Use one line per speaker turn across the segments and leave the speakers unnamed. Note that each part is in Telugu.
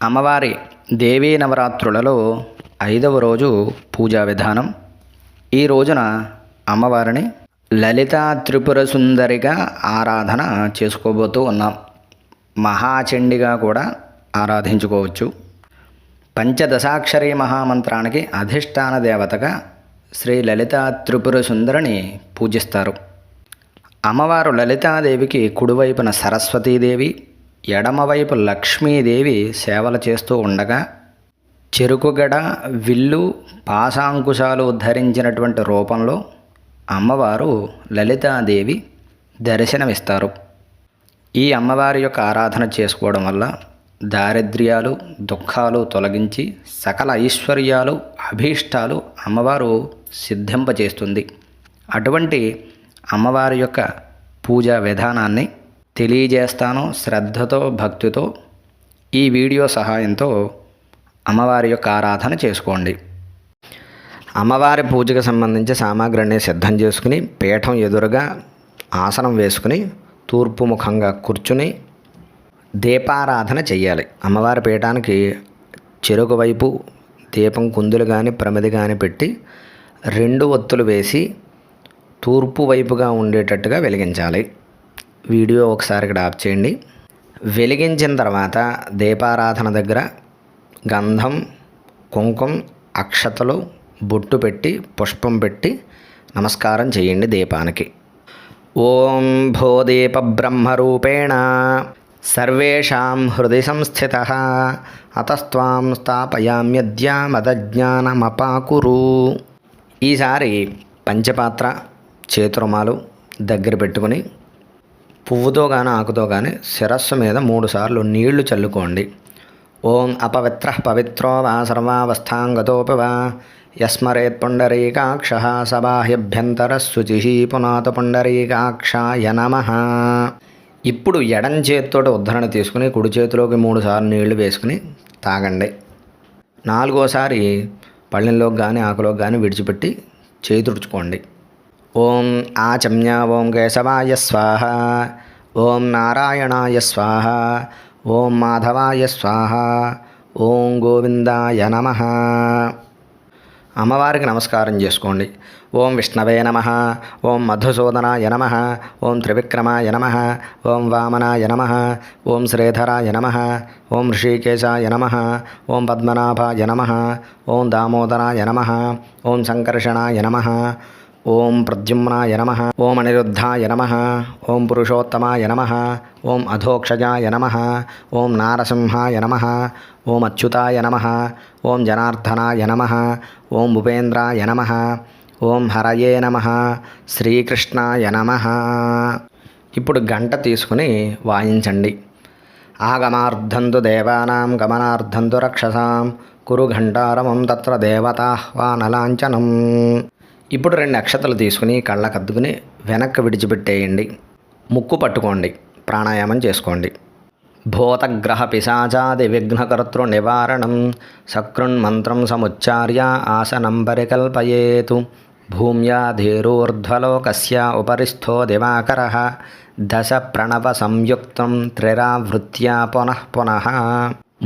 అమ్మవారి దేవీ నవరాత్రులలో 5వ రోజు పూజా విధానం. ఈ రోజున అమ్మవారిని లలితా త్రిపుర సుందరిగా ఆరాధన చేసుకోబోతూ ఉన్నాం. మహాచండిగా కూడా ఆరాధించుకోవచ్చు. పంచదశాక్షరి మహామంత్రానికి అధిష్టాన దేవతగా శ్రీ లలితా త్రిపుర సుందరిని పూజిస్తారు. అమ్మవారు లలితాదేవికి కుడివైపున సరస్వతీదేవి, ఎడమవైపు లక్ష్మీదేవి సేవలు చేస్తూ ఉండగా చెరుకుగడ, విల్లు, పాశాంకుశాలు ధరించినటువంటి రూపంలో అమ్మవారు లలితాదేవి దర్శనమిస్తారు. ఈ అమ్మవారి యొక్క ఆరాధన చేసుకోవడం వల్ల దారిద్ర్యాలు, దుఃఖాలు తొలగించి సకల ఐశ్వర్యాలు, అభీష్టాలు అమ్మవారు సిద్ధింపచేస్తుంది. అటువంటి అమ్మవారి యొక్క పూజా విధానాన్ని తెలియజేస్తాను. శ్రద్ధతో, భక్తితో ఈ వీడియో సహాయంతో అమ్మవారి యొక్క ఆరాధన చేసుకోండి. అమ్మవారి పూజకు సంబంధించి సామాగ్రిని సిద్ధం చేసుకుని పీఠం ఎదురుగా ఆసనం వేసుకుని తూర్పు ముఖంగా కూర్చుని దీపారాధన చెయ్యాలి. అమ్మవారి పీఠానికి చెరుకు వైపు దీపం కుందులు కానీ ప్రమిది కానీ పెట్టి 2 ఒత్తులు వేసి తూర్పు వైపుగా ఉండేటట్టుగా వెలిగించాలి. వీడియో ఒకసారి ఇక్కడ ఆఫ్ చేయండి. వెలిగించిన తర్వాత దీపారాధన దగ్గర గంధం, కుంకుమ, అక్షతలు, బొట్టు పెట్టి పుష్పం పెట్టి నమస్కారం చేయండి దీపానికి. ఓం భూదీప బ్రహ్మరూపేణ సర్వేషాం హృదయ సంస్థిత అతస్త్వాం స్థాపయామ్యద్య మదజ్ఞానమపాకురు. ఈసారి పంచపాత్ర చేతురుమాలు దగ్గర పెట్టుకుని పువ్వుతో కానీ ఆకుతో కానీ శిరస్సు మీద 3 సార్లు నీళ్లు చల్లుకోండి. ఓం అపవిత్ర పవిత్రో వా సర్వావస్థాంగతోపి వా యస్మరేత్ పుండరీకాక్ష సబాహ్యభ్యంతర శుచి పునాత పుండరీకాక్షాయ నమః. ఇప్పుడు ఎడం చేతితోటి ఉద్ధరణ తీసుకుని కుడి చేతిలోకి 3 సార్లు నీళ్లు వేసుకుని తాగండి. 4వసారి పళ్ళెంలోకి కానీ ఆకులోకి కానీ విడిచిపెట్టి చేయి తుడుచుకోండి. ఓం ఆచమ్య ఓం కేశవాయ స్వాహ, ఓం నారాయణాయ స్వాహ, ఓం మాధవాయ స్వాహ, ఓం గోవిందాయ నమః. అమ్మవారికి నమస్కారం చేసుకోండి. ఓం విష్ణవే నమః, ఓం మధుసూదనాయ నమః, ఓం త్రివిక్రమాయ నమః, ఓం వామనాయ నమః, ఓం శ్రీధరాయ నమః, ఓం ఋషికేశాయ నమః, ఓం పద్మనాభాయ నమః, ఓం దామోదరాయ నమః, ఓం సంకర్షణాయ నమః, ఓం ప్రద్యుమ్నాయ నమః, ఓం అనిరుద్ధాయ నమః, ఓం పురుషోత్తమాయ నమః, ఓం అధోక్షజాయ నమః, ఓం నారసింహాయ నమః, ఓం అచ్యుతాయ నమః, ఓం జనార్దనాయ నమః, ఓం ఉపేంద్రాయ నమః, ఓం హరయే నమః, శ్రీకృష్ణాయ నమః. ఇప్పుడు గంట తీసుకుని వాయించండి. ఆగమార్థంతు దేవానాం గమనార్థంతు రక్షసాం కురు ఘంటారమం తత్ర దేవతాహ్వానలాంఛనం. ఇప్పుడు 2 అక్షతలు తీసుకుని కళ్ళకద్దుకుని వెనక్కి విడిచిపెట్టేయండి. ముక్కు పట్టుకోండి. ప్రాణాయామం చేసుకోండి. భూతగ్రహ పిశాచాది విఘ్నకర్తృ నివారణం సకృన్మంత్రం సముచ్చార్య ఆసనం పరికల్పయేతు. భూమ్యా ధీరోర్ధ్వలోకస్య ఉపరిస్థో దివాకరః దశ ప్రణవ సంయుక్తం త్రిరావృత్యా పునః పునః.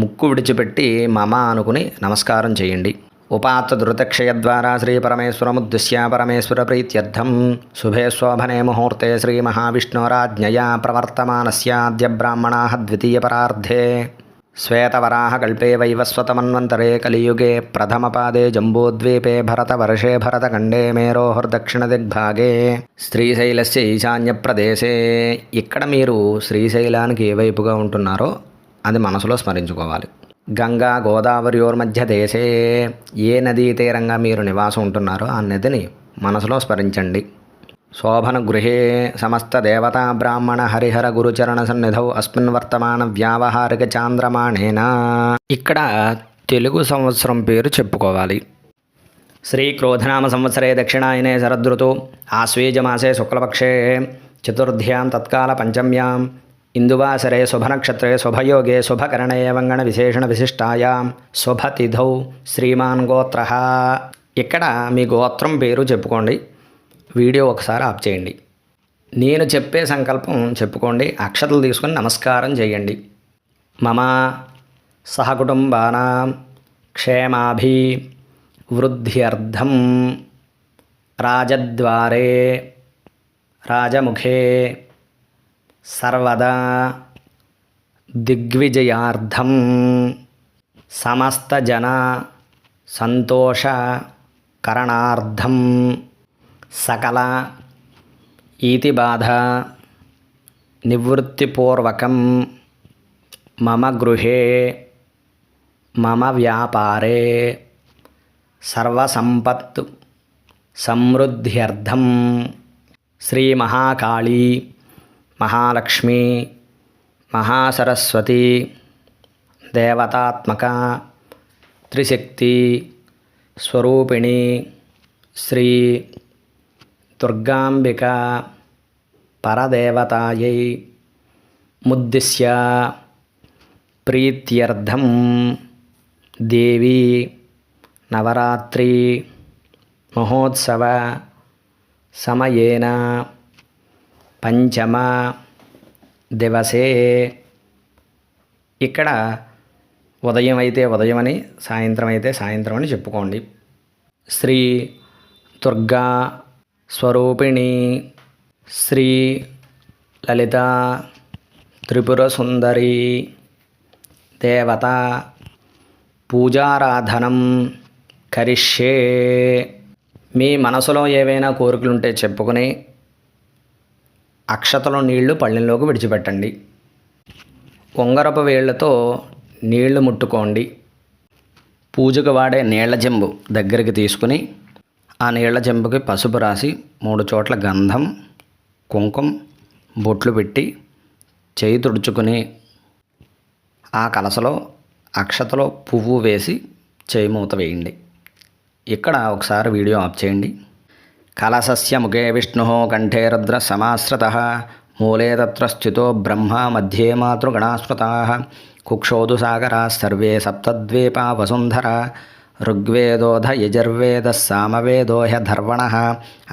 ముక్కు విడిచిపెట్టి మమ అనుకుని నమస్కారం చేయండి. ఉపాత్త ధృతక్షయ ద్వారా శ్రీ పరమేశ్వరముద్దిశ్య పరమేశ్వర ప్రీత్యర్థం శుభే శోభనే ముహూర్తే శ్రీ మహావిష్ణోరాజ్ఞయా ప్రవర్తమానస్యాద్య బ్రాహ్మణాః ద్వితీయపరార్ధే శ్వేతవరాహ కల్పే వైవస్వతమన్వంతరే కలియుగే ప్రథమపాదే జంబూద్వీపే భరతవర్షే భరతఖండే మేరోర్దక్షిణదిగ్భాగే శ్రీశైలస్య ఈశాన్యప్రదేశే. ఇక్కడ మీరు శ్రీశైలానికి ఏ వైపుగా ఉంటున్నారో అది మనసులో స్మరించుకోవాలి. గంగా గోదావరియోర్మధ్య దేశే, ఏ నదీ తీరంగా మీరు నివాసం ఉంటున్నారో ఆ నదిని మనసులో స్మరించండి. శోభన గృహే సమస్త దేవతా బ్రాహ్మణ హరిహర గురుచరణ సన్నిధౌ అస్మిన్ వర్తమాన వ్యావహారిక చాంద్రమాణేన. ఇక్కడ తెలుగు సంవత్సరం పేరు చెప్పుకోవాలి. శ్రీ క్రోధనామ సంవత్సరే దక్షిణాయనే శరదృతు ఆశ్వేజమాసే శుక్లపక్షే చతుర్థ్యాం తత్కాల పంచమ్యాం ఇందువాసరే శుభనక్షత్రే శుభయోగే శుభకరణే వంగణ విశేషణ విశిష్టాయాం శుభతిథౌ శ్రీమాన్ గోత్ర. ఇక్కడ మీ గోత్రం పేరు చెప్పుకోండి. వీడియో ఒకసారి ఆఫ్ చేయండి. నేను చెప్పే సంకల్పం చెప్పుకోండి. అక్షతలు తీసుకొని నమస్కారం చేయండి. మమ సహకుటుంబానాం క్షేమాభివృద్ధ్యర్థం రాజద్వారే రాజముఖే సర్వదా దిగ్విజయార్థం సమస్తజన సంతోషకరణార్థం సకల ఈతిబాధ నివృత్తిపూర్వకం మమ గృహే మమ వ్యాపారే సర్వసంపత్ సమృద్ధ్యర్థం శ్రీ మహాకాళీ మహాలక్ష్మి మహాసరస్వతి దేవతాత్మక త్రిశక్తి స్వరూపిణి శ్రీ దుర్గాంబిక పరదేవతాయై ముద్దిశ్య ప్రీత్యర్థం దేవీ నవరాత్రి మహోత్సవ సమయేన పంచమ దివసే. ఇక్కడ ఉదయం అయితే ఉదయం అని, సాయంత్రం అయితే సాయంత్రం అని చెప్పుకోండి. శ్రీ దుర్గా స్వరూపిణి శ్రీ లలిత త్రిపుర సుందరి దేవత పూజారాధనం కరిష్యే. మీ మనసులో ఏవైనా కోరికలుంటే చెప్పుకొని అక్షతలో నీళ్లు పళ్ళెంలోకి విడిచిపెట్టండి. ఉంగరపు వేళ్లతో నీళ్లు ముట్టుకోండి. పూజకు వాడే నీళ్ల చెంబు దగ్గరికి తీసుకుని ఆ నీళ్ల చెంబుకి పసుపు రాసి 3 చోట్ల గంధం కుంకుమ బొట్లు పెట్టి చేయి తుడుచుకుని ఆ కలసలో అక్షతలో పువ్వు వేసి చేయి మూత వేయండి. ఇక్కడ ఒకసారి వీడియో ఆఫ్ చేయండి. కలసస్య ముఖే విష్ణు కంఠే రుద్ర సమాశ్రిత మూలే తత్ర స్థితో బ్రహ్మ మధ్యే మాతృగణాస్మృతా కుక్షోదు సాగరా సర్వే సప్తద్వీపా వసుంధర ఋగ్వేదోధ యజుర్వేద సామవేదో హ్యధర్వణ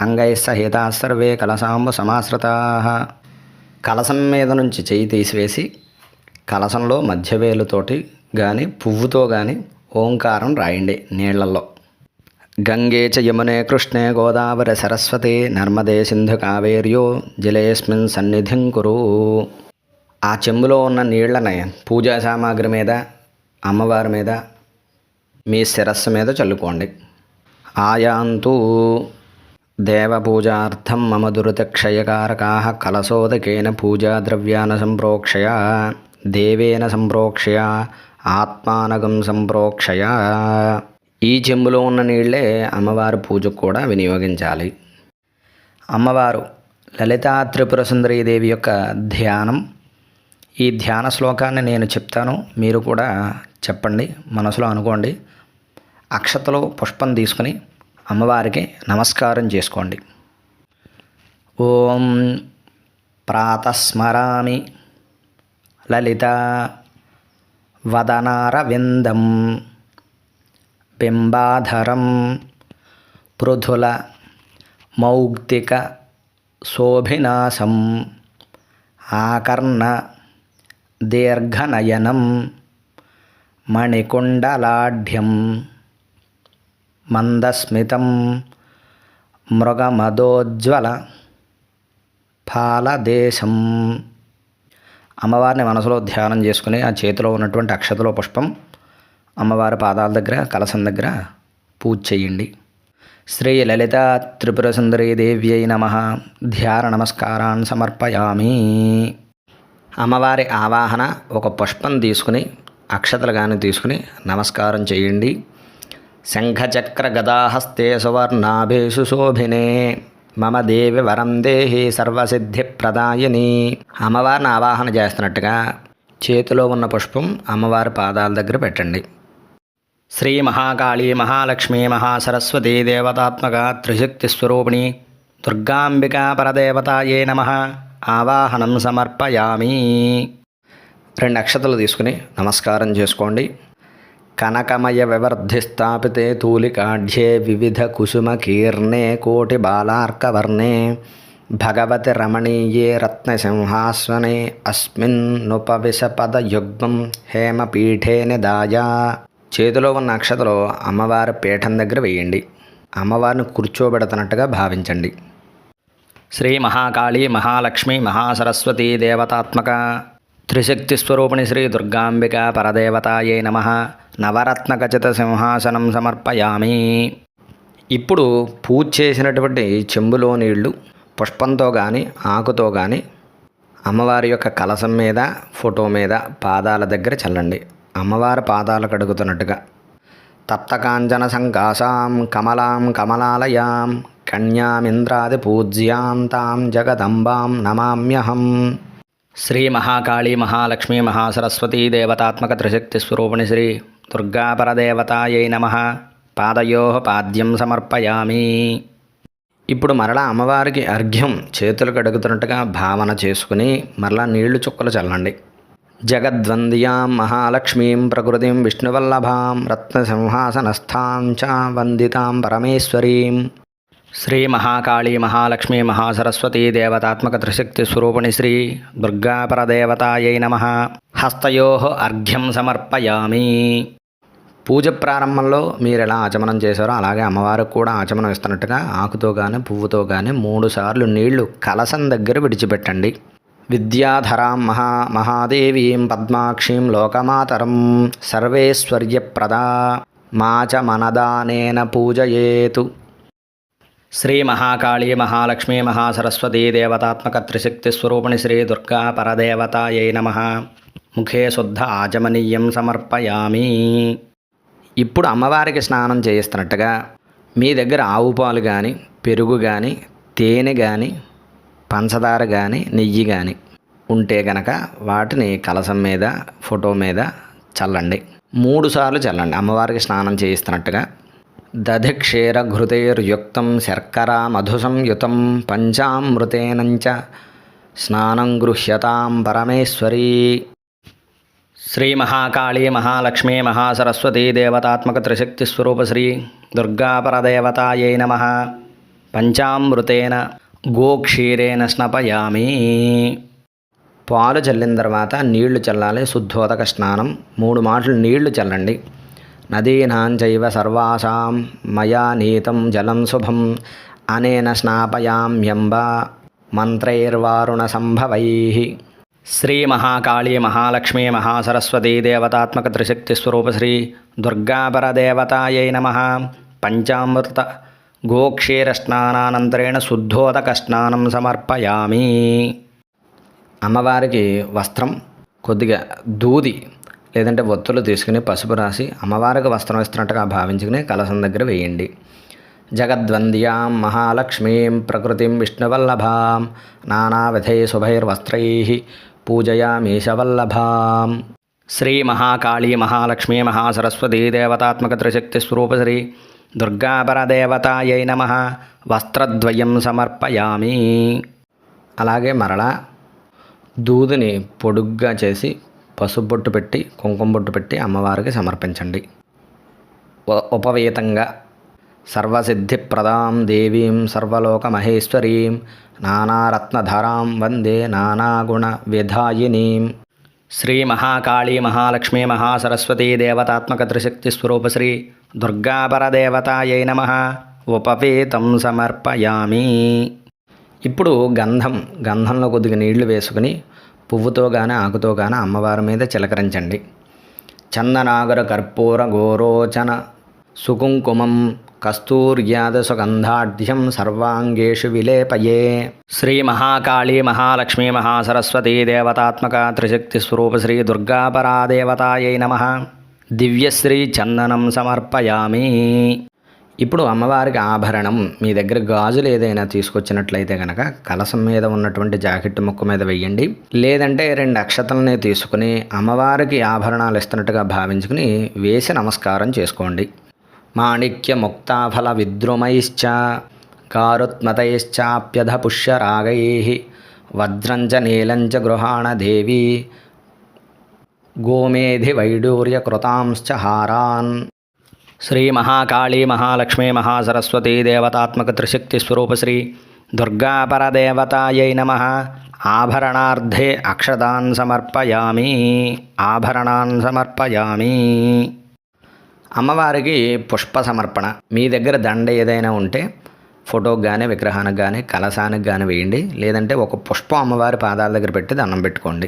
అంగైः సహితా సర్వే కలసాంబు సమాశ్రితా. కలసం మీద నుంచి చేయి తీసివేసి కలసంలో మధ్యవేలుతోటి కానీ పువ్వుతో కానీ ఓంకారం రాయండి నీళ్లలో. గంగే చ యమునే కృష్ణే గోదావరి సరస్వతి నర్మదే సింధు కావేర్యో జలేస్మిన్ సన్నిధిం కురు. ఆ చెంబులో ఉన్న నీళ్లని పూజా సామాగ్రి మీద, అమ్మవారి మీద, మీ శిరస్సు మీద చల్లుకోండి. ఆయాంతు దేవపూజార్థం మమ దురితక్షయకారకాః కలశోదకేన పూజాద్రవ్యాన సంప్రోక్షయ దేవేన సంప్రోక్షయ ఆత్మానగం సంప్రోక్షయ. ఈ చెంబులో ఉన్న నీళ్లే అమ్మవారి పూజకు కూడా వినియోగించాలి. అమ్మవారు లలితా త్రిపుర సుందరీదేవి యొక్క ధ్యానం. ఈ ధ్యాన శ్లోకాన్ని నేను చెప్తాను, మీరు కూడా చెప్పండి, మనసులో అనుకోండి. అక్షతలో పుష్పం తీసుకుని అమ్మవారికి నమస్కారం చేసుకోండి. ఓం ప్రాతస్మరామి లలిత వదనారవిందం బింబాధరం పృథుల మౌక్తిక శోభినాశం ఆకర్ణ దీర్ఘనయనం మణికుండలాఢ్యం మందస్మితం మృగమదోజ్వల ఫాలదేశం. అమ్మవారిని మనసులో ధ్యానం చేసుకుని ఆ చేతిలో ఉన్నటువంటి అక్షతలో పుష్పం అమ్మవారి పాదాల దగ్గర, కలశం దగ్గర పూజ చేయండి. శ్రీ లలిత త్రిపుర సుందరీ దేవ్యై నమః. ధ్యాన నమస్కారాన్ సమర్పయామి. అమ్మవారి ఆవాహన ఒక పుష్పం తీసుకుని, అక్షతలు కానీ తీసుకుని నమస్కారం చేయండి. శంఖచక్ర గదాహస్తే సువర్ణాభేషు శోభినే మమ దేవి వరం దేహి సర్వసిద్ధి ప్రదాయిని. అమ్మవారిని ఆవాహన చేస్తున్నట్టుగా చేతిలో ఉన్న పుష్పం అమ్మవారి పాదాల దగ్గర పెట్టండి. శ్రీ మహాకాళీ మహాలక్ష్మీ మహాసరస్వతీ దేవతాత్మక త్రిశక్తి స్వరూపిణి దుర్గాంబికా పరదేవతాయే నమః. ఆవాహనం సమర్పయామి. 2 అక్షతలు తీసుకుని నమస్కారం చేసుకోండి. కనకమయ వివర్ధి స్థాపితే తూలికాఢ్యే వివిధ కుసుమ కీర్ణే కోటి బాలార్కవర్ణే భగవతి రమణీయే రత్నసింహాస్వనే అస్మిన్నుపవిశపదయుగ్మం హేమపీఠే నిదాయ. చేతిలో ఉన్న అక్షతలో అమ్మవారి పీఠం దగ్గర వేయండి. అమ్మవారిని కూర్చోబెడుతున్నట్టుగా భావించండి. శ్రీ మహాకాళీ మహాలక్ష్మి మహాసరస్వతీ దేవతాత్మక త్రిశక్తి స్వరూపిణి శ్రీ దుర్గాంబిక పరదేవతాయే నమః. నవరత్నఖచిత సింహాసనం సమర్పయామి. ఇప్పుడు పూజ చేసినటువంటి చెంబులో నీళ్లు పుష్పంతో కానీ ఆకుతో కానీ అమ్మవారి యొక్క కలశం మీద ఫోటో మీద పాదాల దగ్గర చల్లండి. అమ్మవారి పాదాలు కడుగుతున్నట్టుగా. తప్తకాంచన సంకాసాం కమలాం కమలాలయాం కన్యామింద్రాది పూజ్యాం తాం జగదంబాం నమామ్యహం. శ్రీ మహాకాళీ మహాలక్ష్మి మహాసరస్వతీ దేవతాత్మక త్రిశక్తి స్వరూపిణి శ్రీ దుర్గాపరదేవతాయై నమః. పాదయో పాద్యం సమర్పయామి. ఇప్పుడు మరలా అమ్మవారికి అర్ఘ్యం చేతులు కడుగుతున్నట్టుగా భావన చేసుకుని మరలా నీళ్లు చుక్కలు చల్లండి. జగద్వంద్యాం మహాలక్ష్మీం ప్రకృతిం విష్ణువల్లభాం రత్నసింహాసనస్థాం చ వందితాం పరమేశ్వరీం. శ్రీ మహాకాళీ మహాలక్ష్మి మహాసరస్వతీ దేవతాత్మక త్రిశక్తి స్వరూపిణి శ్రీ దుర్గాపరదేవతాయై నమః. హస్తయో అర్ఘ్యం సమర్పయామి. పూజ ప్రారంభంలో మీరు ఎలా ఆచమనం చేశారో అలాగే అమ్మవారికి కూడా ఆచమనం ఇస్తున్నట్టుగా ఆకుతో కానీ పువ్వుతో కానీ 3 సార్లు నీళ్లు కలశం దగ్గర విడిచిపెట్టండి. విద్యాధరాం మహాదేవీం పద్మాక్షీం లోకమాతరం సర్వేశ్వర్యప్రదా మాచ మనదానేన పూజయేతు. శ్రీ మహాకాళీ మహాలక్ష్మి మహాసరస్వతీ దేవతాత్మక త్రిశక్తి స్వరూపిణి శ్రీ దుర్గా పరదేవతాయై నమః. ముఖే శుద్ధ ఆచమనీయం సమర్పయామి. ఇప్పుడు అమ్మవారికి స్నానం చేయిస్తున్నట్టుగా మీ దగ్గర ఆవు పాలు కానీ పెరుగు కానీ తేనె కానీ పంచదార కానీ నెయ్యి కానీ ఉంటే గనక వాటిని కలశం మీద ఫోటో మీద చల్లండి. 3 సార్లు చల్లండి అమ్మవారికి స్నానం చేయిస్తున్నట్టుగా. దధిక్షీర ఘృతైర్యుక్తం శర్కరా మధుసంయుతం పంచామృతేనంచ స్నానం గృహ్యతాం పరమేశ్వరీ. శ్రీ మహాకాళీ మహాలక్ష్మి మహాసరస్వతీ దేవతాత్మక త్రిశక్తి స్వరూప శ్రీ దుర్గాపరదేవతాయై నమః. పంచామృతేన గోక్షీరేణ స్నపయామి. పాలు చల్లిన తర్వాత నీళ్లు చల్లాలి. శుద్ధోదక స్నానం 3 మాటలు నీళ్లు చల్లండి. నదీనాం చైవ సర్వాసాం మయా నీతం జలం శుభం అనేన స్నాపయామ్యంబ మంత్రైర్వారుణ సంభవైః. శ్రీ మహాకాళీ మహాలక్ష్మి మహాసరస్వతీ దేవతాత్మక త్రిశక్తి స్వరూప శ్రీ దుర్గాపరదేవతాయై నమః. పంచామృత గోక్షీర స్నానానంతరేణ శుద్ధోదక స్నానం సమర్పయామి. అమ్మవారికి వస్త్రం కొద్దిగా దూది లేదంటే ఒత్తులు తీసుకుని పసుపు రాసి అమ్మవారికి వస్త్రం ఇస్తున్నట్టుగా భావించుకుని కలశం దగ్గర వేయండి. జగద్వంద్యాం మహాలక్ష్మీం ప్రకృతిం విష్ణువల్లభాం నానావిధై శుభైర్వస్త్రైః పూజయామీశవల్లభాం. శ్రీ మహాకాళీ మహాలక్ష్మి మహాసరస్వతీ దేవతాత్మక త్రిశక్తి స్వరూప శ్రీ దుర్గాపరదేవతాయై నమః. వస్త్రద్వయం సమర్పయామి. అలాగే మరలా దూదిని పొడుగ్గా చేసి పసుపు బొట్టు పెట్టి కుంకుమ బొట్టు పెట్టి అమ్మవారికి సమర్పించండి. ఉపవేతంగా సర్వసిద్ధిప్రదాం దేవీం సర్వలోకమహేశ్వరీం నానారత్నధరాం వందే నానాగుణ విధాయినీం. శ్రీ మహాకాళీ మహాలక్ష్మి మహాసరస్వతీ దేవతాత్మక త్రిశక్తి స్వరూప శ్రీ దుర్గాపరదేవతాయై నమః. ఉపవేతం సమర్పయామి. ఇప్పుడు గంధంలో కొద్దిగా నీళ్లు వేసుకుని పువ్వుతో కానీ ఆకుతో కానీ అమ్మవారి మీద చిలకరించండి. చందనాగర కర్పూర గోరోచన సుకుంకుమం కస్తూర్యాద సుగంధాఢ్యం సర్వాంగేషు విలేపయే. శ్రీ మహాకాళీ మహాలక్ష్మి మహాసరస్వతీ దేవతాత్మక త్రిశక్తి స్వరూప శ్రీ దుర్గాపరాదేవతాయై నమః. దివ్యశ్రీ చందనం సమర్పయామి. ఇప్పుడు అమ్మవారికి ఆభరణం మీ దగ్గర గాజులు ఏదైనా తీసుకొచ్చినట్లయితే కనుక కలశం మీద ఉన్నటువంటి జాకెట్ ముక్క మీద వేయండి. లేదంటే 2 అక్షతలనే తీసుకుని అమ్మవారికి ఆభరణాలు ఇస్తున్నట్టుగా భావించుకుని వేసి నమస్కారం చేసుకోండి. మాణిక్య ముక్తాఫల విద్రుమైశ్చ కారుత్మతైశ్చాప్యధ పుష్యరాగైః వజ్రంచ నీలంచ గృహాణ దేవి గోమేధి వైడూర్య కృతాంశ్చ హారాన్. శ్రీ మహాకాళీ మహాలక్ష్మి మహాసరస్వతీ దేవతాత్మక త్రిశక్తి స్వరూప శ్రీ దుర్గాపరదేవతాయై నమః. ఆభరణార్థే అక్షతాన్ సమర్పయామి. అమ్మవారికి పుష్ప సమర్పణ. మీ దగ్గర దండ ఏదైనా ఉంటే ఫోటోకి కానీ విగ్రహానికి కానీ కలశానికి కానీ వేయండి. లేదంటే ఒక పుష్పం అమ్మవారి పాదాల దగ్గర పెట్టి దండం పెట్టుకోండి.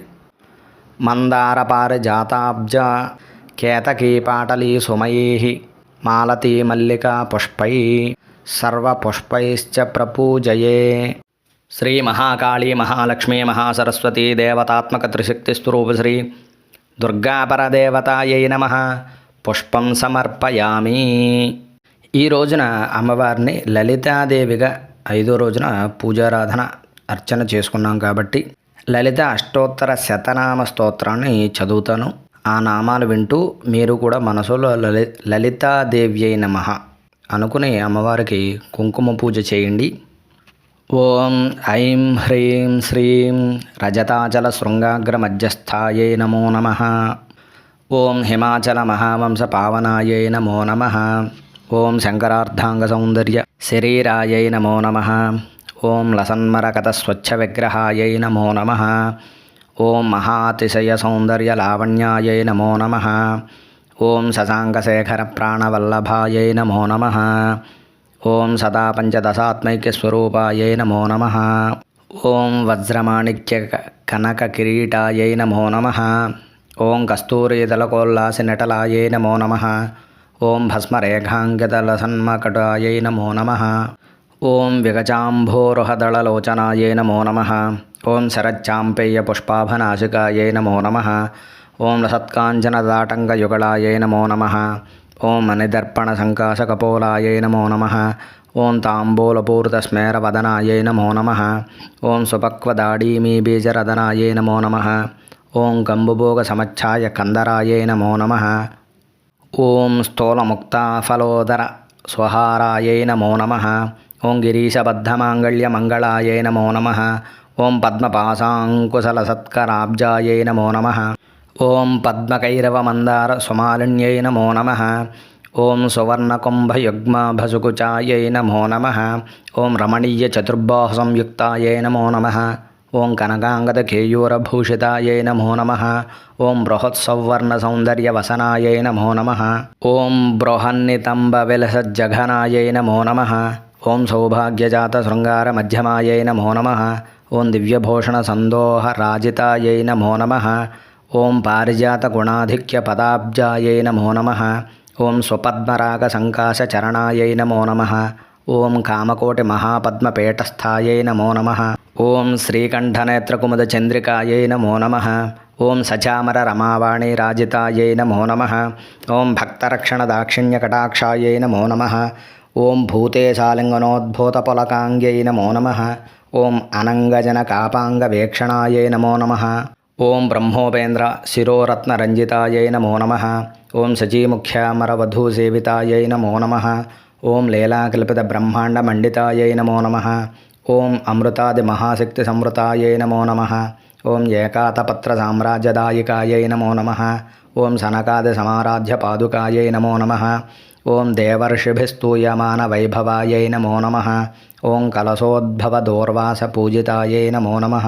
మందార పారిజాతాబ్జ కేతకీ పాటలీ సుమయీ మాలతీ మల్లికా పుష్పై సర్వపుష్పైశ్చ ప్రపూజయే. శ్రీ మహాకాళీ మహాలక్ష్మీ మహాసరస్వతీ దేవతాత్మక త్రిశక్తి స్వరూప శ్రీ దుర్గాపరదేవతాయై నమః. పుష్పం సమర్పయామి. ఈ రోజున అమ్మవారిని లలితాదేవిగా 5వ రోజున పూజారాధన అర్చన చేసుకున్నాం కాబట్టి లలిత అష్టోత్తర శతనామ స్తోత్రాన్ని చదువుతాను. ఆ నామాలు వింటూ మీరు కూడా మనసులో లలితాదేవ్యై నమః అనుకుని అమ్మవారికి కుంకుమ పూజ చేయండి. ఓం ఐం హ్రీం శ్రీం రజతాచల శృంగాగ్ర మధ్యస్థాయై నమో నమః. ఓం హిమాచల మహావంశ పావనాయై నమో నమః. ఓం శంకరార్ధాంగ సౌందర్య శరీరాయై నమో నమః. ఓం లసన్మరకత స్వచ్ఛ విగ్రహాయై నమో నమః. ఓం మహాతిశయ సౌందర్య లావణ్యాయై నమో నమః. ఓం శశాంకశేఖర ప్రాణవల్లభాయై నమో నమః. ఓం సదా పంచదశాత్మైక్యస్వరూపాయై నమో నమః. ఓం వజ్రమాణిక్య కనక కిరీటాయై నమో నమః. ఓం కస్తూరీదళకోల్లాసి నటలాయై నమో నమః. ఓం భస్మరేఖాంకితలసన్మకటాయై నమో నమః. ఓం విగజాంభోరుహదళలోచనాయై నమో నమః. ఓం శరచ్చాంపేయ పుష్పాభనాశికాయై నమో నమః. ఓం లసత్కాంచనదాటంకయుగళాయై నమో నమః. ఓం మణిదర్పణ సంకాశకపోలాయై నమో నమః. ఓం తాంబూలపూరితస్మేరవదనాయై నమో నమః. ఓం సుపక్వదాడీమీ బీజరదనాయై నమో నమః. ఓం కంబుభోగ సమచ్ఛాయ కందరాయై నమో నమః. ఓం స్థూలముక్తాఫలోదర స్వహారాయై నమో నమః. ఓం గిరీశబద్ధమాంగళ్యమంగళాయై నమో నమః. ఓం పద్మపాశాంకుశలసత్కరాబ్జాయై నమో నమః. ఓం పద్మకైరవమందార సుమాలిన్యై నమో నమః. ఓం సువర్ణకుంభయుగ్మభసుకుచాయై నమో నమః. ఓం రమణీయ చతుర్బాహు సంయుక్తాయై నమో నమః. ఓం కనకాంగద కేయూరభూషితాయై నమో నమః. ఓం బృహత్సౌవర్ణ సౌందర్యవసనాయై నమో నమః. ఓం బృహన్నితంబ విలసజ్జఘనాయై నమో నమః. ఓం సౌభాగ్యజాత శృంగార మధ్యమాయై నమో నమః. ఓం దివ్యభూషణ సందోహ రాజితాయై నమో నమః. ఓం పారిజాత గుణాధిక్య పదాబ్జాయై నమో నమః. ఓం స్వపద్మరాగ సంకాశ చరణాయై నమో నమః. ఓం కామకోటి మహాపద్మపేటస్థాయై నమో నమః. ఓం శ్రీకంఠనేత్రకుముద చంద్రికాయై నమో నమః. ఓం సచామర రమావాణి రాజితాయై నమో నమః. ఓం భక్తరక్షణ దాక్షిణ్య కటాక్షాయై నమో నమః. ఓం భూతేశాలింగనోద్భూత పులకాంగ్యై నమో నమః. ఓం అనంగజన కాపాంగ వేక్షణాయై నమో నమః. ఓం బ్రహ్మోపేంద్ర శిరోరత్నరంజితాయై నమో నమః. ఓం శచీముఖ్యామరవధూసేవితాయై నమో నమః. ఓం లీలాకల్పిత బ్రహ్మాండ మండితాయై నమో నమః. ఓం అమృతాది మహాశక్తి సంవృతాయై నమో నమః. ఓం ఏకాతపత్ర సామ్రాజ్యదాయికాయై నమో నమః. ఓం సనకాది సమారాధ్య పాదుకాయై నమో నమః. ఓం దేవర్షిభిస్తూయమాన వైభవాయై నమో నమః. ఓం కలశోద్భవ దూర్వాస పూజితాయై నమో నమః.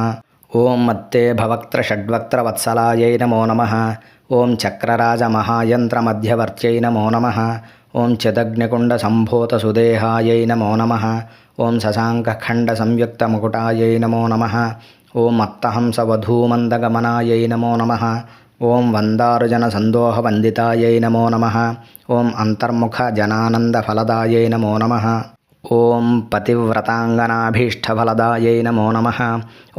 ఓం మత్తే భవక్త్ర షడ్వక్త్ర వత్సలాయై నమో నమః. ఓం చక్రరాజ మహాయంత్ర మధ్యవర్త్యై నమో నమః. ఓం చిదగ్నికుండ సంభూత సుదేహాయై నమో నమః. ఓం శశాంకఖండ సంయుక్త ముకుటాయై నమో నమః. ఓం అత్తహంస వధూమందగమనాయై నమో నమః. ఓం వందారుజన సందోహ వందితాయై నమో నమః. ఓం అంతర్ముఖ జనానంద ఫలదాయై నమో నమః. ఓం పతివ్రతాంగనాభీష్టఫలదాయై నమో నమః.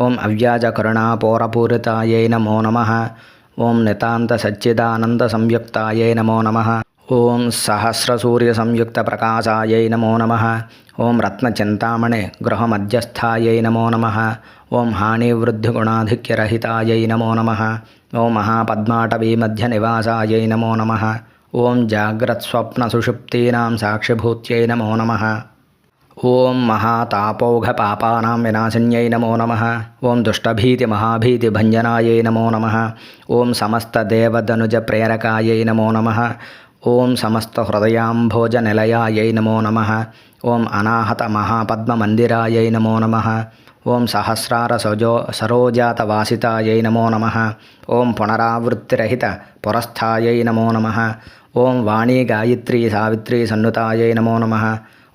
ఓం అవ్యాజకరుణాపూరపూరితాయై నమో నమః. ఓం నితాంత సచ్చిదానంద సంయుక్తాయై నమో నమః. ఓం సహస్రసూర్య సంయుక్త ప్రకాశాయై నమో నమః. ఓం రత్నచింతామణి గృహమధ్యస్థాయై నమో నమః. ఓం హానివృద్ధిగుణాధిక్యరహితాయై నమో నమః. ఓం మహాపద్మాటవీ మధ్య నివాసాయై నమో నమః. ఓం జాగ్రత్స్వప్నసుషుప్తీనాం సాక్షిభూత్యై నమో నమః. ఓం మహాతాపౌఘ పాపానాం వినాశిన్యై నమో నమః. ఓం దుష్టభీతి మహాభీతి భంజనాయై నమో నమః. ఓం సమస్తదేవదనుజ ప్రేరకాయై నమో నమః. ఓం సమస్త హృదయాంభోజనిలయాయై నమో నమః. ఓం అనాహత మహాపద్మమందిరాయై నమో నమః. ఓం సహస్రార సరోజాత వాసితాయై నమో నమః. ఓం పునరావృత్తిరహిత పురస్థాయై నమో నమః. ఓం వాణీ గాయత్రీ సావిత్రీ సన్నుతాయై నమో నమః.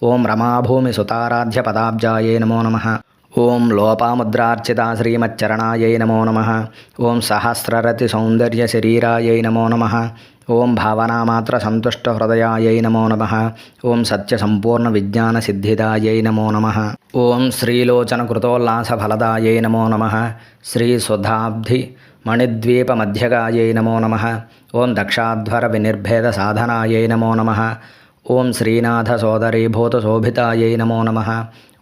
ఓం రమాభూమి సుతారాధ్య పదాబ్జాయై నమో నమః. ఓం లోపాముద్రార్చిత శ్రీమచ్చరణాయై నమో నమః. ఓం సహస్రరతి సౌందర్య శరీరాయై నమో నమః. ఓం భావనామాత్ర సంతుష్ట హృదయాయై నమో నమః. ఓం సత్య సంపూర్ణ విజ్ఞాన సిద్ధిదాయై నమో నమః. ఓం శ్రీలోచన కృతోల్లాస ఫలదాయై నమో నమః. శ్రీ సుధాబ్ధి మణిద్వీప మధ్యగాయై నమో నమః. ఓం దక్షాధ్వర వినిర్భేద సాధనాయై నమో నమః. ఓం శ్రీనాథ సోదరీభూత శోభితాయై నమో నమః.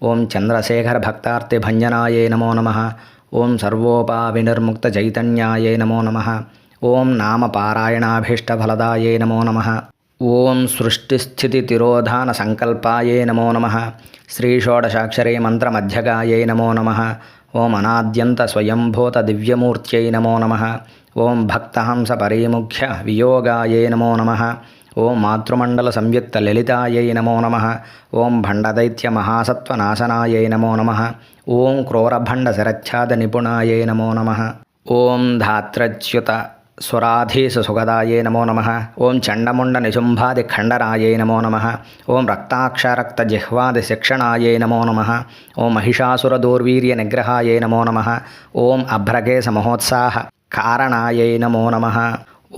ఓం చంద్రశేఖర భక్తార్తి భంజనాయై నమో నమః. ఓం సర్వోపా వినిర్ముక్త చైతన్యాయై నమో నమః. ఓం నామ పారాయణాభీష్టఫలదాయై నమో నమః. ఓం సృష్టిస్థితి తిరోధాన సంకల్పాయై నమో నమః. శ్రీ షోడశాక్షరీ మంత్రమధ్యగాయై నమో నమః. ఓం అనాద్యంత స్వయంభూత దివ్యమూర్త్యై నమో నమః. ఓం భక్తహంస పరిముఖ్య వియోగాయై నమో నమః. ఓం మాతృమండల సంయుక్త లలితాయై నమో నమః. ఓం భండదైత్య మహాసత్వనాశనాయై నమో నమః. ఓం క్రూరభండ శిరచ్ఛాద నిపుణాయై నమో నమః. ఓం ధాత్రచ్యుత సురాధీశ సుగదాయై నమో నమః. ఓం చండముండ నిశుంభాది ఖండనాయై నమో నమః. ఓం రక్తాక్షరక్త జిహ్వాది శిక్షణాయై నమో నమః. ఓం మహిషాసుర దౌర్వీర్య నిగ్రహాయై నమో నమః. ఓం అభ్రకేశ మహోత్సాహ కారణాయై నమో నమః.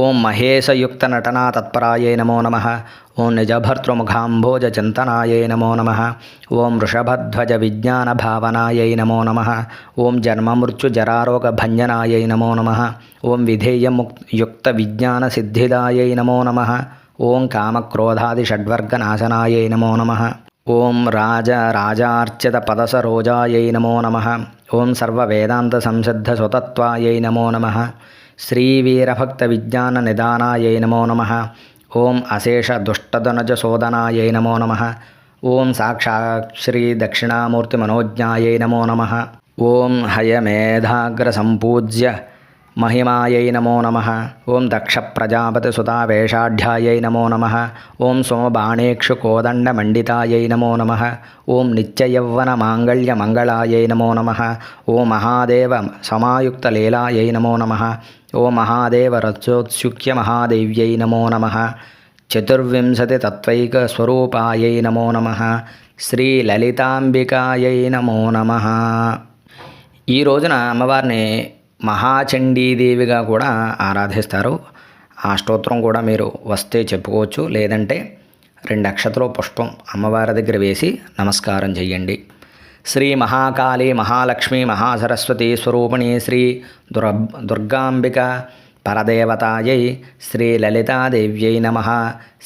ఓం మహేశయుక్త నటనా తత్పరాయై నమో నమః. ఓం నిజభర్తృముఖాంభోజ చింతనాయై నమో నమః. ఓం వృషభధ్వజ విజ్ఞాన భావనాయై నమో నమః. ఓం జన్మమృత్యు జరారోగ భంజనాయై నమో నమః. ఓం విధేయయుక్త విజ్ఞాన సిద్ధిదాయై నమో నమః. ఓం కామక్రోధాది షడ్వర్గనాశనాయై నమో నమః. ఓం రాజార్చిత పదసరోజాయై నమో నమః. ఓం సర్వవేదాంత సంసిద్ధ సుతత్వాయై నమో నమః. శ్రీవీరభక్త విజ్ఞాన నిదానాయై నమో నమః. ఓం అశేష దుష్టధనుజ శోధనాయై నమో నమః. ఓం సాక్షాత్ శ్రీ దక్షిణామూర్తి మనోజ్ఞాయై నమో నమః. ఓం హయమేధాగ్ర సంపూజ్య మహిమాయై నమో నమః. ఓం దక్ష ప్రజాపతి సుతావేషాఢ్యాయై నమో నమః. ఓం సోమబాణేక్షు కోదండ మండితాయై నమో నమః. ఓం నిత్యయౌవన మాంగళ్య మంగళాయై నమో నమః. ఓం మహాదేవ సమాయుక్త లీలాయై నమో నమః. ఓం మహాదేవ రథోత్సుక్య మహాదేవ్యై నమో నమః. చతుర్వింశతి తత్వైక స్వరూపాయై నమో నమః. శ్రీ లలితాంబికాయై నమో నమః. ఈ రోజున అమ్మవారిని మహాచండీదేవిగా కూడా ఆరాధిస్తారు. ఆ స్తోత్రం కూడా మీరు వస్తే చెప్పుకోవచ్చు, లేదంటే 2 అక్షతలో పుష్పం అమ్మవారి దగ్గర వేసి నమస్కారం చెయ్యండి. శ్రీ మహాకాళి మహాలక్ష్మి మహాసరస్వతి స్వరూపిణి శ్రీ దుర్గాంబిక పరదేవతాయై శ్రీ లలితాదేవ్యై నమః.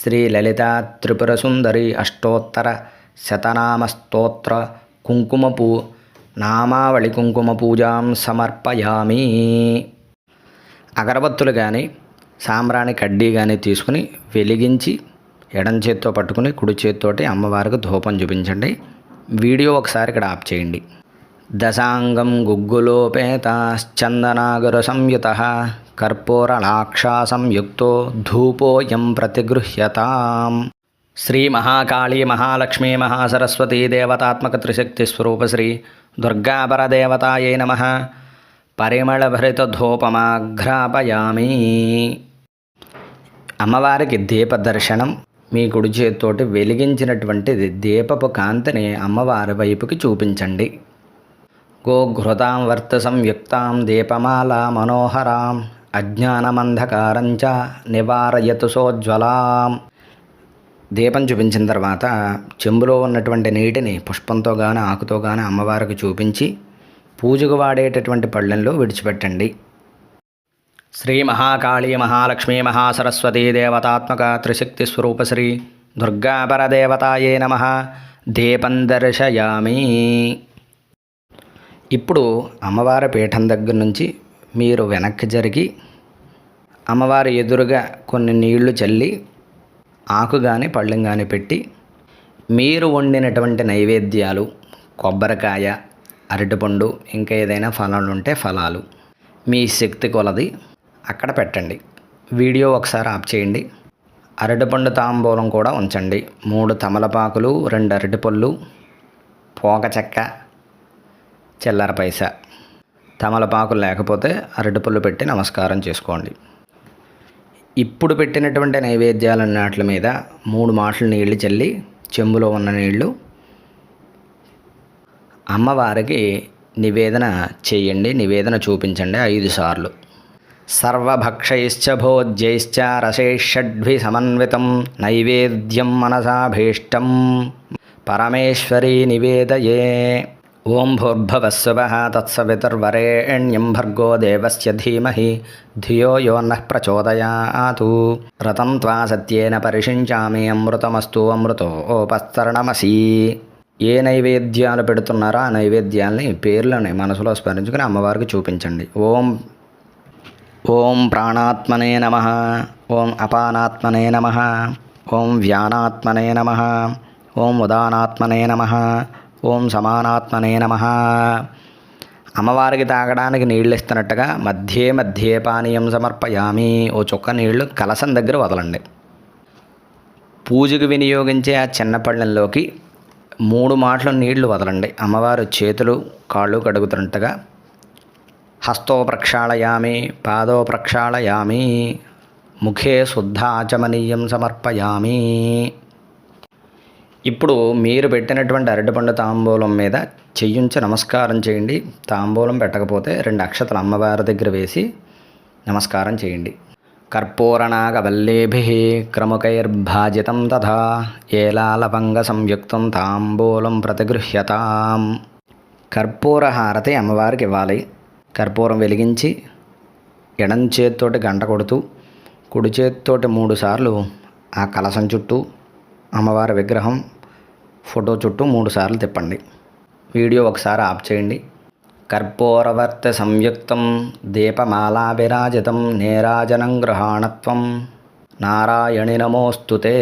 శ్రీ లలితా త్రిపురసుందరి అష్టోత్తర శతనామ స్తోత్ర కుంకుమపు నామావళి కుంకుమ పూజాం సమర్పయామి. అగరబత్తులు కానీ సాంబ్రాణి కడ్డీ కానీ తీసుకుని వెలిగించి ఎడం చేత్తో పట్టుకుని కుడి చేత్తోటి అమ్మవారికి ధూపం చూపించండి. వీడియో ఒకసారి ఇక్కడ ఆప్ చేయండి. దశాంగం గుగ్గులోపేతాశ్చందనాగర సంయుత కర్పూరలాక్షా సంయుక్తో ధూపోయం ప్రతిగృహ్యతాం. శ్రీ మహాకాళీ మహాలక్ష్మీ మహాసరస్వతీ దేవతాత్మక త్రిశక్తి స్వరూప శ్రీ దుర్గాపరదేవతాయై నమః. పరిమళభరిత ధూపమాఘ్రాపయామి. అమ్మవారికి దీప దర్శనం. మీ కుడి చేతితోటి వెలిగించినటువంటి దీపపు కాంతిని అమ్మవారి వైపుకి చూపించండి. గోఘృతాం వర్త సంయుక్తాం దీపమాలా మనోహరాం అజ్ఞానమంధకారంచ నివారయతు సోజ్వలాం. దీపం చూపించిన తర్వాత చెంబులో ఉన్నటువంటి నీటిని పుష్పంతో కానీ ఆకుతో కానీ అమ్మవారికి చూపించి పూజకు వాడేటటువంటి పళ్ళెంలో విడిచిపెట్టండి. శ్రీ మహాకాళీ మహాలక్ష్మీ మహాసరస్వతీ దేవతాత్మక త్రిశక్తి స్వరూప శ్రీ దుర్గాపరదేవతాయే నమః. దీపం దర్శయామి. ఇప్పుడు అమ్మవారి పీఠం దగ్గర నుంచి మీరు వెనక్కి జరిగి అమ్మవారి ఎదురుగా కొన్ని నీళ్లు చల్లి ఆకు కానీ పళ్ళెం కానీ పెట్టి మీరు వండినటువంటి నైవేద్యాలు కొబ్బరికాయ అరటిపండు ఇంకా ఏదైనా ఫలాలు ఉంటే ఫలాలు మీ శక్తి కొలది అక్కడ పెట్టండి. వీడియో ఒకసారి ఆప్ చేయండి. అరటిపండు తాంబూలం కూడా ఉంచండి. 3 తమలపాకులు, 2 అరటిపళ్ళు, పోక చెక్క, చిల్లర పైసా. తమలపాకులు లేకపోతే అరటిపళ్ళు పెట్టి నమస్కారం చేసుకోండి. ఇప్పుడు పెట్టినటువంటి నైవేద్యాలన్నిటి మీద 3 మాటలు నీళ్లు చల్లి చెంబులో ఉన్న నీళ్లు అమ్మవారికి నివేదన చేయండి. నివేదన చూపించండి 5 సార్లు. సర్వభక్షైశ్చ భోజ్యైశ్చ రసైషడ్భి సమన్వితం నైవేద్యం మనసాభీష్టం పరమేశ్వరీ నివేదయే. ఓం భూర్భువస్సువః తత్సవితుర్వరేణ్యం భర్గో దేవస్య ధీమహి ధియో యో నః ప్రచోదయాతు. వ్రతం త్వా సత్యేన పరిషించామి అమృతమస్తు అమృతోపస్తరణమసి. ఏ నైవేద్యాలు పెడుతున్నారో ఆ నైవేద్యాలని పేర్లని మనసులో స్మరించుకుని అమ్మవారికి చూపించండి. ఓం ప్రాణాత్మనే నమః, ఓం అపానాత్మనే నమః, ఓం వ్యానాత్మనే నమః, ఓం ఉదానాత్మనే నమః, ఓం సమానాత్మనే నమః. అమ్మవారికి తాగడానికి నీళ్ళు ఇస్తున్నట్టుగా మధ్యే మధ్యే పానీయం సమర్పయామి. ఓ చుక్క నీళ్లు కలసం దగ్గర వదలండి. పూజకు వినియోగించే ఆ చిన్న పళ్ళెంలోకి 3 మాటలు నీళ్లు వదలండి. అమ్మవారు చేతులు కాళ్ళు కడుగుతున్నట్టుగా హస్తో ప్రక్షాళయామి, పాదో ప్రక్షాళయామి, ముఖే శుద్ధ ఆచమనీయం సమర్పయామి. ఇప్పుడు మీరు పెట్టినటువంటి అరటిపండు తాంబూలం మీద చెయ్యుంచి నమస్కారం చేయండి. తాంబూలం పెట్టకపోతే 2 అక్షతలు అమ్మవారి దగ్గర వేసి నమస్కారం చేయండి. కర్పూరనాగవల్లేభిః క్రముకైర్భాజితం తథా ఏలాలవంగ సంయుక్తం తాంబూలం ప్రతిగృహ్యతాం. కర్పూర హారతి అమ్మవారికి ఇవ్వాలి. కర్పూరం వెలిగించి ఎడం చేత్తోటి గంట కొడుతూ కుడి చేత్తోటి 3 సార్లు ఆ కలశం చుట్టూ అమ్మవారి విగ్రహం ఫోటో చుట్టూ 3 సార్లు తిప్పండి. వీడియో ఒకసారి ఆఫ్ చేయండి. కర్పూరవర్త సంయుక్తం దీపమాలా విరాజితం నీరాజనం గృహాణత్వం నారాయణి నమోస్తుతే.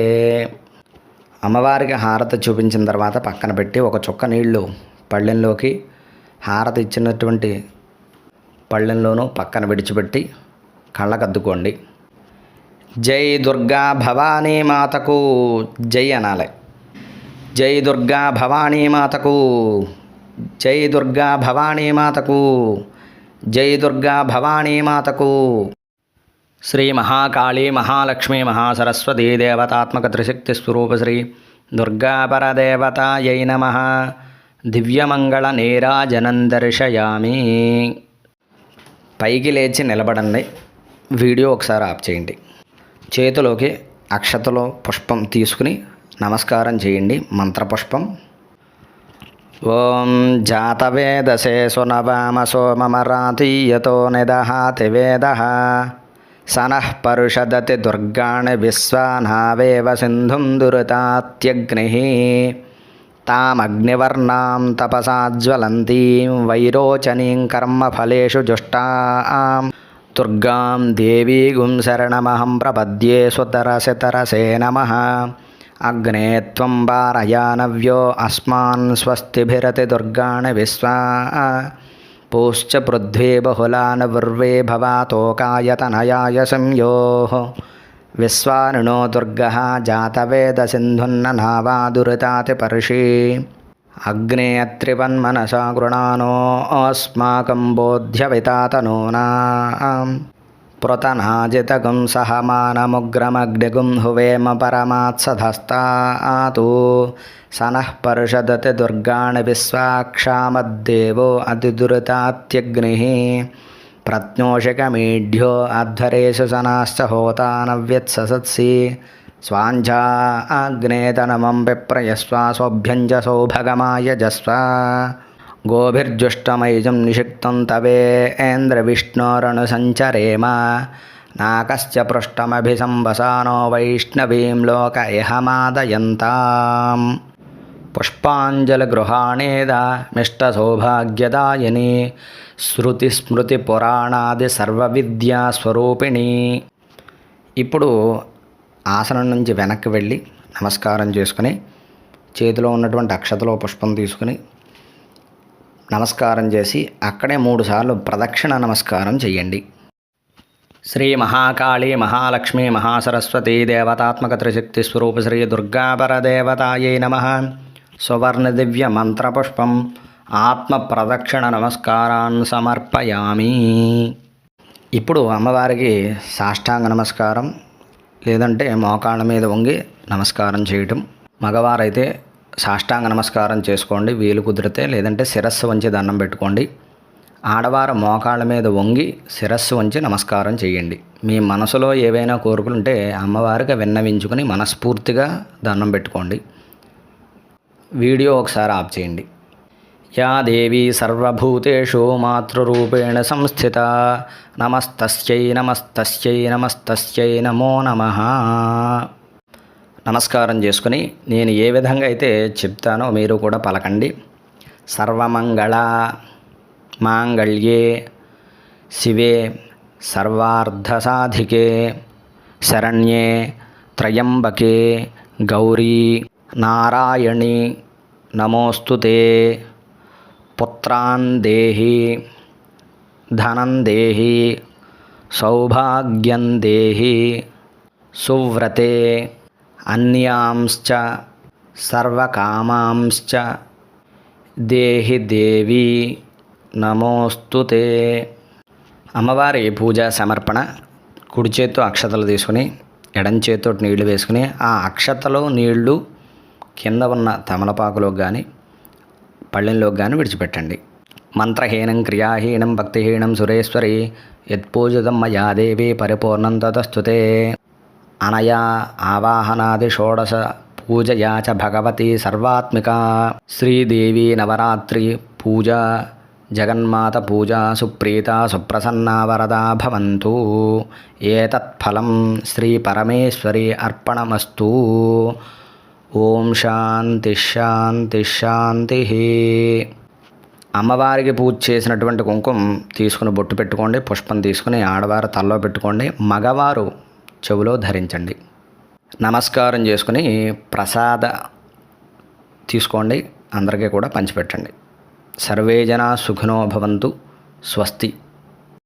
అమ్మవారికి హారతి చూపించిన తర్వాత పక్కన పెట్టి ఒక చుక్క నీళ్లు పళ్ళెంలోకి హారతి ఇచ్చినటువంటి పళ్ళెంలోనూ పక్కన విడిచిపెట్టి కళ్ళకద్దుకోండి. జై దుర్గా భవానీ మాతకు జై అనాలి. జై దుర్గా భవానీ మాతకు, జై దుర్గా భవానీ మాతకు, జై దుర్గా భవానీ మాతకు. శ్రీ మహాకాళీ మహాలక్ష్మీ మహాసరస్వతీ దేవతాత్మక త్రిశక్తి స్వరూప శ్రీ దుర్గా పరదేవతాయై నమః. దివ్యమంగళ నీరాజనం దర్శయామి. పైకి లేచి నిలబడండి. వీడియో ఒకసారి ఆఫ్ చేయండి. చేతిలోకి అక్షతలో పుష్పం తీసుకుని నమస్కారం చేయండి. మంత్రపుష్పం. ఓం జాతవేదసే సునవామసో మమరాతీయతో నిదహాతి వేదః సనః పరుషదతి దుర్గాణి విశ్వానావేవ సింధుం దురితాత్యగ్నిః తామగ్నివర్ణాం తపసాజ్వలంతీం వైరోచనీం కర్మఫలేషు జుష్టాం దుర్గాం దేవీగుం శరణమహం ప్రపద్యే సుతరసితరసే నమః. అగ్నే త్వం వారయానవ్యో అస్మాన్ స్వస్తిభిరతి దుర్గాణి విశ్వా పూశ్చ పృథ్వీ బహుళాన్ వర్వే భవాతోకాయతనయాయ సంయోః విశ్వానునో దుర్గః జాతవేద సింధున్ననావా దురితాతి పర్షి. అగ్నే అత్రివన్మనసా గృణానో అస్మాకం బోధ్యవితాతనూనాం పృతనాజితగుం సహమానముగ్రమగ్నిగుం హువేమ పరమాత్సధస్తాతు సనః పర్షదతి దుర్గాణి విశ్వాక్షామద్దేవో అతిదురితాత్యగ్నిః ప్రత్నోషకమీఢ్యో అధ్వరేషు సనాశ్చ హోతానవ్యత్ససత్సి స్వాంఝా అగ్నేతనమం విప్రయస్వాసోభ్యంజ సౌభగమాయజస్వ గోభిర్జుష్టమైజం నిషిక్తం తవేంద్రవిష్ణోరను సంచరేమ నాకశ్చ పృష్టమభిసంవసానో వైష్ణవీం లోక ఇహమాదయంతాం. పుష్పాంజలిగృహాణేదమిష్టసౌభాగ్యదాయిని శృతిస్మృతిపురాణాది సర్వవిద్యాస్వరూపిణి. ఇప్పుడు ఆసనం నుంచి వెనక్కి వెళ్ళి నమస్కారం చేసుకుని చేతిలో ఉన్నటువంటి అక్షతలో పుష్పం తీసుకుని నమస్కారం చేసి అక్కడే 3 సార్లు ప్రదక్షిణ నమస్కారం చేయండి. శ్రీ మహాకాళీ మహాలక్ష్మీ మహాసరస్వతీ దేవతాత్మక త్రిశక్తి స్వరూప శ్రీ దుర్గాపరదేవతాయై నమః. సువర్ణ దివ్య మంత్రపుష్పం ఆత్మ ప్రదక్షిణ నమస్కారాన్ సమర్పయామి. ఇప్పుడు అమ్మవారికి సాష్టాంగ నమస్కారం లేదంటే మోకాళ్ళ మీద వంగి నమస్కారం చేయటం. మగవారైతే సాష్టాంగ నమస్కారం చేసుకోండి వీలు కుదిరితే, లేదంటే శిరస్సు వంచి దండం పెట్టుకోండి. ఆడవారు మోకాళ్ళ మీద వంగి శిరస్సు వంచి నమస్కారం చేయండి. మీ మనసులో ఏవైనా కోరుకుంటే అమ్మవారికి విన్నవించుకుని మనస్ఫూర్తిగా దండం పెట్టుకోండి. వీడియో ఒకసారి ఆఫ్ చేయండి. యా దేవీ సర్వభూతేషు మాతృరూపేణ సంస్థిత నమస్తస్యై నమస్తస్యై నమస్తస్యై నమో నమః. నమస్కారం చేసుకుని నేను ఏ విధంగా అయితే చెప్తానో మీరు కూడా పలకండి. సర్వమంగళ మాంగళ్యే శివే సర్వార్థసాధికే శరణ్యే త్రయంబకే గౌరీ నారాయణి నమోస్తుతే. పుత్రాన్ దేహి ధనం దేహి సౌభాగ్యం దేహి సువ్రతే అన్యాంశ్చ సర్వకామాంశ్చ దేహి దేవి నమోస్తుతే. అమ్మవారి పూజా సమర్పణ. కుడి చేత్తో అక్షతలు తీసుకుని ఎడం చేత్తో నీళ్లు వేసుకుని ఆ అక్షతలో నీళ్లు కింద ఉన్న తమలపాకులోకి కానీ పళ్ళెంలోకి కానీ విడిచిపెట్టండి. మంత్రహీనం క్రియాహీనం భక్తిహీనం సురేశ్వరి యత్పూజితం మయా దేవి పరిపూర్ణం తతస్తుతే. అనయా ఆవాహనాది షోడశ పూజయా చ భగవతి సర్వాత్మిక. శ్రీదేవి నవరాత్రి పూజ జగన్మాత పూజ సుప్రీత సుప్రసన్నా వరదా భవంతు. ఏతత్ఫలం శ్రీ పరమేశ్వరి అర్పణమస్తు. ఓం శాంతి శాంతి శాంతి. అమ్మవారికి పూజ చేసినటువంటి కుంకుమ తీసుకుని బొట్టు పెట్టుకోండి. పుష్పం తీసుకుని ఆడవారు తలలో పెట్టుకోండి, మగవారు చెవిలో ధరించండి. నమస్కారం చేసుకుని ప్రసాద తీసుకోండి, అందరికీ కూడా పంచిపెట్టండి. సర్వే జనా సుఖినో భవంతు. స్వస్తి.